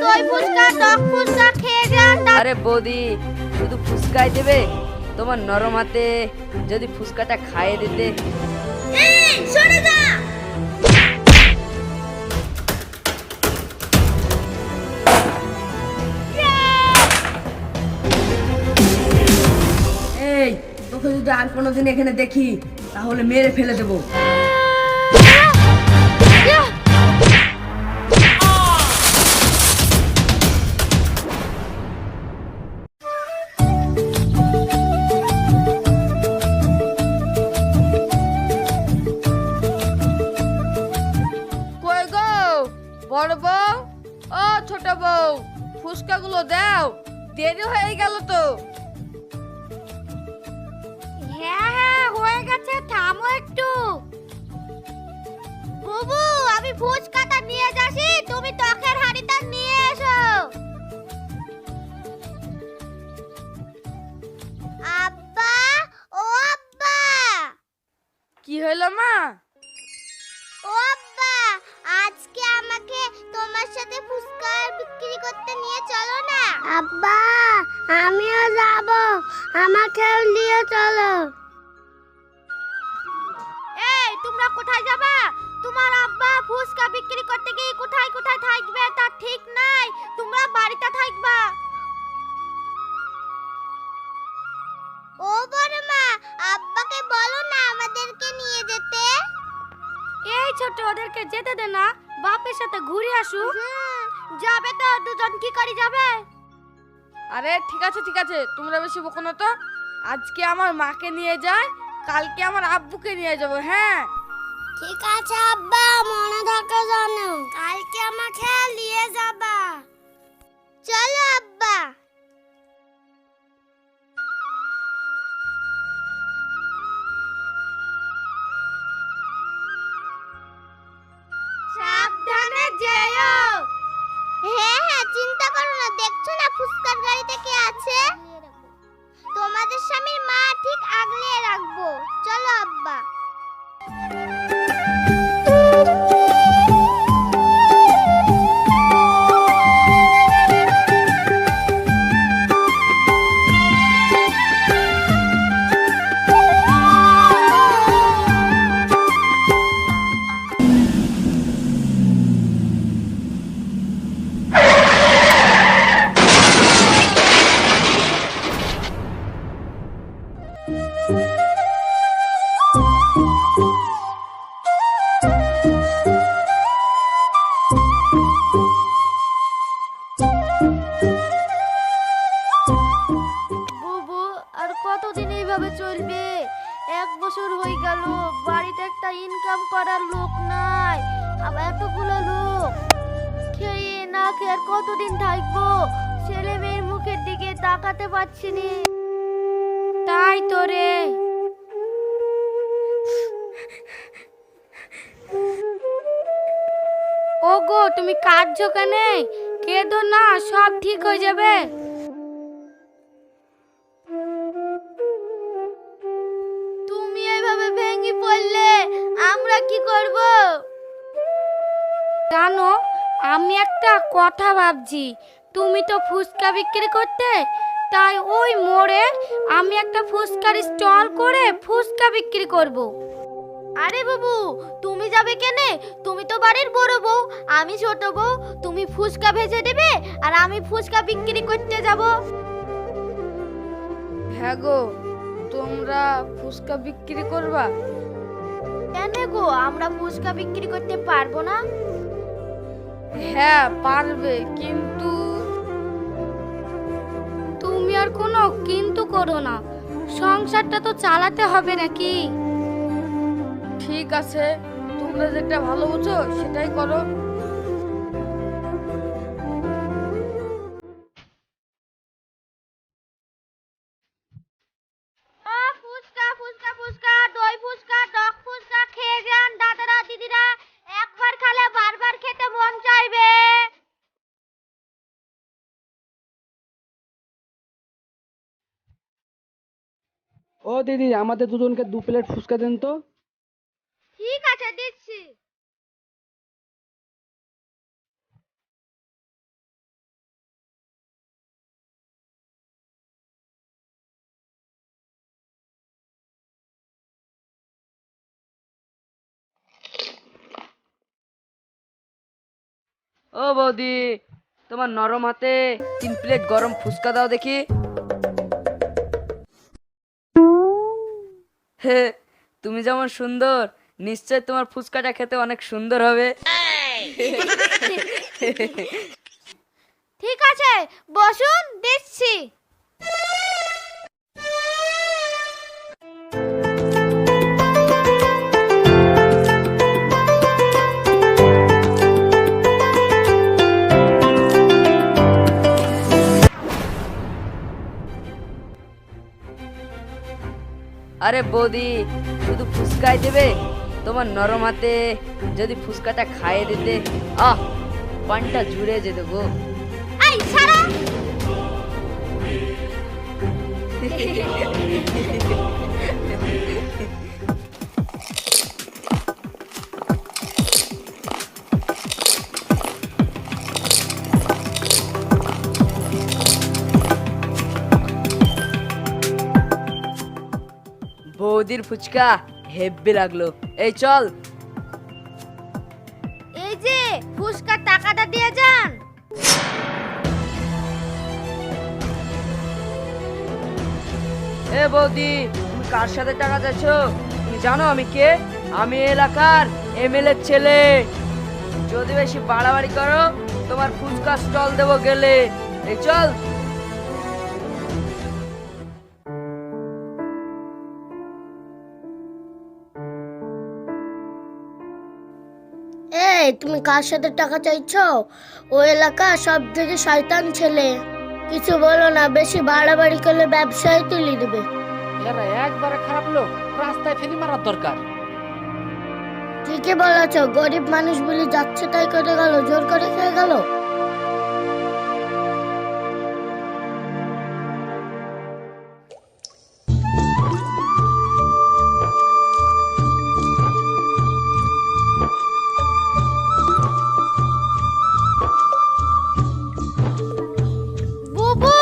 দই ফুচকা টক ফুচকা খেয়ে যান। আরে বৌদি শুধু ফুচকাই দেবে? তোমার নরম হাতে যদি ফুচকাটা খাইয়ে দিতে। এই সরে যা। এই তোকে যদি আর কোনোদিন এখানে দেখি তাহলে মেরে ফেলে দেবো। কই গো বড় বউ, ও ছোট বউ, ফুচকাগুলো দাও, দেরি হয়ে গেল তো। হ্যাঁ হ্যাঁ হয়ে গেছে, থামো একটু। বুবু আমি ফুচকাটা নিয়ে যাচ্ছি, তুমি টকের হাঁড়িটা নিয়ে এসো। আব্বা, ও আব্বা। কি হলো মা? ও আব্বা, আজকে আমাকে তোমার সাথে ফুচকা বিক্রি করতে নিয়ে চলো না। আব্বা আমিও যাব, আমাকেও নিয়ে চলো। এই তোমরা কোথায় যাবা? তোমার আব্বা ফুচকা বিক্রি করতে গিয়ে কোথায় কোথায় থাকবে তার ঠিক নাই, তোমরা বাড়িতে থাকবা। ও বড় মা, আব্বাকে বলো না আমাদেরকে নিয়ে যেতে। এই ছোট ওদেরকে যেতে দে না, বাপের সাথে ঘুরে আসু। যাবে তো, দুজন কি করে যাবে? আরে ঠিক আছে ঠিক আছে, তোমরা বেশি বকো না তো। আজকে আমার মাকে নিয়ে যাই, কালকে আমার আব্বুকে নিয়ে যাব। হ্যাঁ ঠিক আছে আব্বা, মনে থাকে জানো, কালকে আমাকে নিয়ে যাবা। চলো আব্বা। সাবধানে যেও। হ্যাঁ হ্যাঁ চিন্তা করো না, দেখছো না ফুচকার গাড়িতে কে আছে? তোমাদের স্বামীর মা ঠিক আগলে রাখবো। চলো আব্বা। বুবু আর কতদিন এইভাবে চলবে? 1 বছর হয়ে গেল, বাড়িতে একটা ইনকাম করার লোক নাই, আবার এতগুলো লোক। খেয়ে না খেয়ে আর কতদিন থাকবো? ছেলে মেয়ের মুখের দিকে তাকাতে পারছি নি। তাই তো রে। ওগো তুমি কাঁদছো কেন? কেঁদো না, সব ঠিক হয়ে যাবে। তুমি এইভাবে ভেঙে পড়লে আমরা কি করব? জানো আমি একটা কথা ভাবছি, তুমি তো ফুচকা বিক্রি করতে, তাই ওই মোড়ে আমি একটা ফুচকার স্টল করে ফুচকা বিক্রি করব। আরে বাবু তুমি যাবে কেনে? তুমি তো বাড়ির বড় বউ, আমি ছোট বউ। তুমি ফুচকা ভেজে দেবে আর আমি ফুচকা বিক্রি করতে যাব। হ্যাঁ গো, তোমরা ফুচকা বিক্রি করবা? কেন গো, আমরা ফুচকা বিক্রি করতে পারবো না? হ্যাঁ পারবে, কিন্তু তুমি আর কোনো কিন্তু করো না, সংসারটা তো চালাতে হবে নাকি? ঠিক আছে, তোমরা যেটা ভালো বুঝো সেটাই করো। ফুচকা ফুচকা ফুচকা দই ফুচকা টক ফুচকা খেয়ে যান দাদারা দিদিরা, একবার খেলে বারবার খেতে মন চাইবে। ও দিদি, আমাদের দুজনকে 2 প্লেট ফুচকা দেন তো। ঠিক আছে দিচ্ছি। ও বৌদি, তোমার নরম হাতে 3 প্লেট গরম ফুচকা দাও দেখি। হে, তুমি যেমন সুন্দর, নিশ্চয় তোমার ফুচকাটা খেতে অনেক সুন্দর হবে। ঠিক আছে, বসুন, দিচ্ছি। আরে বৌদি, শুধু ফুচকাই দেবে? তোমার নরম হাতে যদি ফুচকাটা খাইয়ে দিতে, আহ, পানটা জুড়ে যেত গো। এই সারা, বৌদির ফুচকা হেব্বি লাগলো। এই চল। এই যে ফুসকার টাকাটা দিয়ে যান। এ বৌদি, তুমি কার সাথে টাকা চাইছো? তুমি জানো আমি কে? আমি এলাকার এমএলএ ছেলে। যদি বেশি বাড়াবাড়ি করো, তোমার ফুচকা স্টল দেবো গেলে। এই চল। এই, তুমি কার সাথে টাকা চাইছো? ও এলাকা সব থেকে শয়তান ছেলে। কিছু বলো না, বেশি বাড়াবাড়ি করলে ব্যবসায় তুলে দেবে। এরা একবারে খারাপ লোক, রাস্তায় ফেলে মারার দরকার। ঠিকই বলেছ, গরিব মানুষ বলে যাচ্ছে তাই করে গেল, জোর করে খেয়ে গেল। বুবু,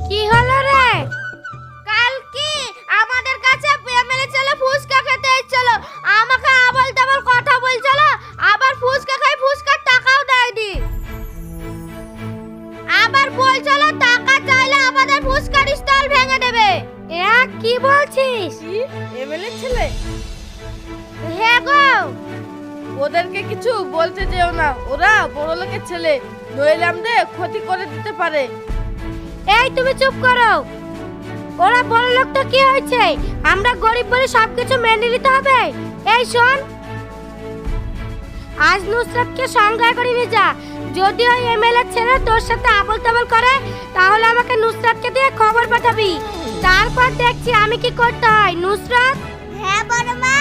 কি হলো রে? কাল কি আমাদের কাছে এমএলএ ছেলে ফুচকা খেতে এসেছিল, আমাকে আবল তাবল কথা বলছিল, আবার ফুচকা খাই ফুচকার টাকাও দেয়নি, আবার বলছিল টাকা চাইলে আমাদের ফুচকার স্টল ভেঙে দেবে। কি বলছিস? এমএলএ ছেলে? হ্যাঁ গো। ওদেরকে কিছু বলতে যেও না, ওরা বড় লোকের ছেলে, নইলে আমাদের ক্ষতি করে দিতে পারে। এই তুমি চুপ করো। ওরা বড় লোক তো কি হয়েছে, আমরা গরিব বলে সবকিছু মেনে নিতে হবে। এই শোন, আজ নুসরাতকে সঙ্গে করে নিয়ে যা। যদি ওই এমএলএ ছেলে তোর সাথে আবল তাবল করে, তাহলে আমাকে নুসরাতকে দিয়ে খবর পাঠাবি, তারপর দেখছি আমি কি করতে হয়। নুসরাত। হ্যাঁ বড় মা।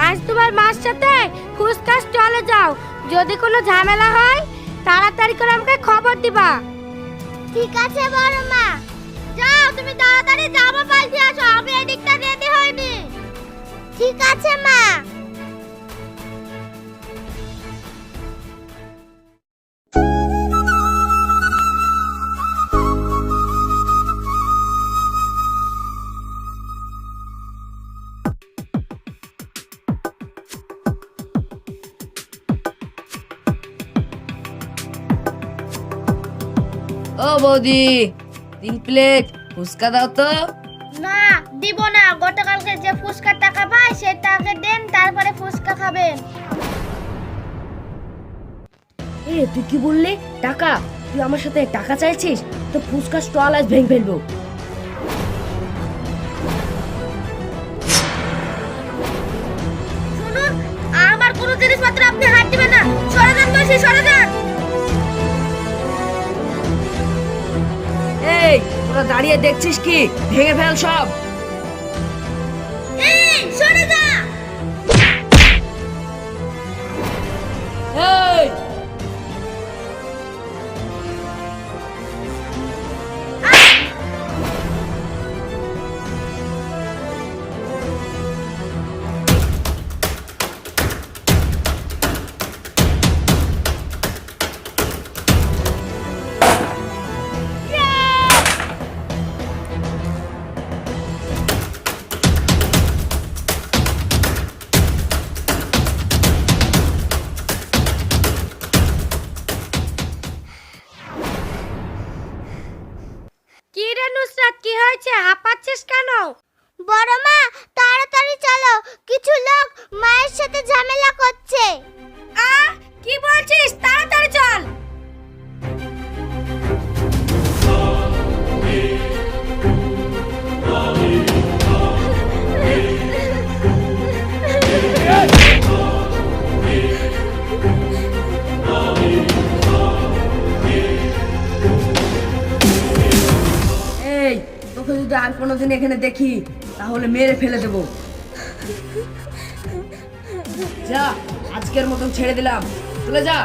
আজ তোমার মার সাথে ফুচকা স্টলে যাও, যদি কোনো ঝামেলা হয় তাড়াতাড়ি করে আমাকে খবর দিবা। ঠিক আছে বড় মা। যাও, তুমি তাড়াতাড়ি জামা পাল্টে আসো, আমি এদিকটা রেডি হইনি। ঠিক আছে মা। ও বৌদি, 3 প্লেট ফুচকা দাও তো। না, দিব না। গতকালকে যে ফুচকার টাকা পাই সে টাকা দেন, তারপরে ফুচকা খাবেন। এ, তুই কি বললি? টাকা? তুই আমার সাথে টাকা চাইছিস? তো ফুচকা স্টল আজ ভেঙে ফেলবো। শুনুন, আমার কোনো জিনিসপত্র আপনি হাত দিবেন না। সরে যান বলছি, সরে যান। এই, তোরা দাঁড়িয়ে দেখছিস কি? ভেঙে ফেল সব। এই, সরে যা। এই, হঠাৎ কি হয়েছে? হাঁপাচ্ছিস কেন? বড় মা তাড়াতাড়ি চলো, কিছু লোক মায়ের সাথে ঝামেলা করছে। কি বলছিস? তাড়াতাড়ি চল। এই তোকে যদি আর কোনোদিন এখানে দেখি তাহলে মেরে ফেলে দেবো। যা, আজকের মতন ছেড়ে দিলাম, চলে যা।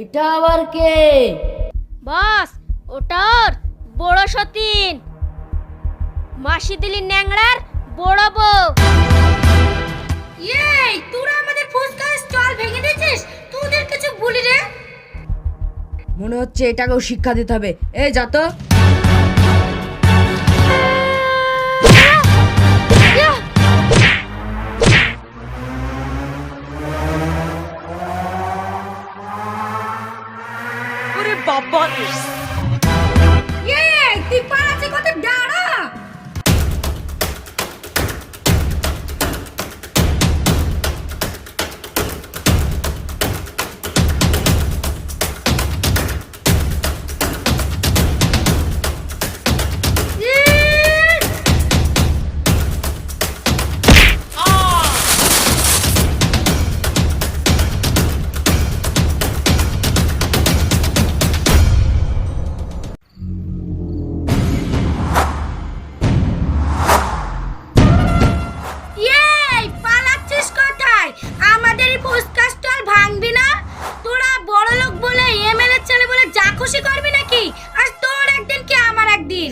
এটা আবার কে? বস, ওটার বড় সতীন, মাসি দিলি ন্যাংড়ার বড় বউ। এই তোরা আমাদের ফুসকার স্টল ভেঙে দিয়েছিস, তোদের কিছু বলি রে? মনে হচ্ছে এটাকেও শিক্ষা দিতে হবে। এই যা তো। ওরে বাবা রে! এই তুই পালাচ্ছি কত, দাঁড়া। আমাদের ফুসকা স্টল ভাঙবি না? তোরা বড় লোক বলে, এমএলএ ছেলে বলে যা খুশি করবি নাকি? আর তোর একদিন কি আমার একদিন?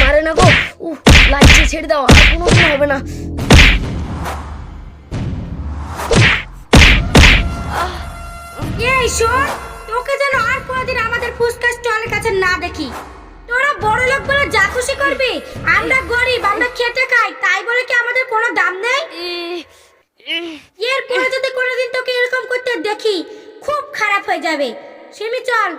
মারে না গো, লাগছে, ছেড়ে দাও, আর কোনোদিন হবে না। এই শোন, তোকে যেন আর কোনোদিন আমাদের ফুসকা স্টলের কাছে না দেখি। তোরা বড় লোক বলে যা খুশি করবি, আমরা গরিব, আমরা খেটে খাই, তাই বলে কি আমাদের কোনো দাম নেই? এরপরে যদি কোনোদিন তোকে এরকম করতে দেখি, খুব খারাপ হয়ে যাবে। সিমি চল।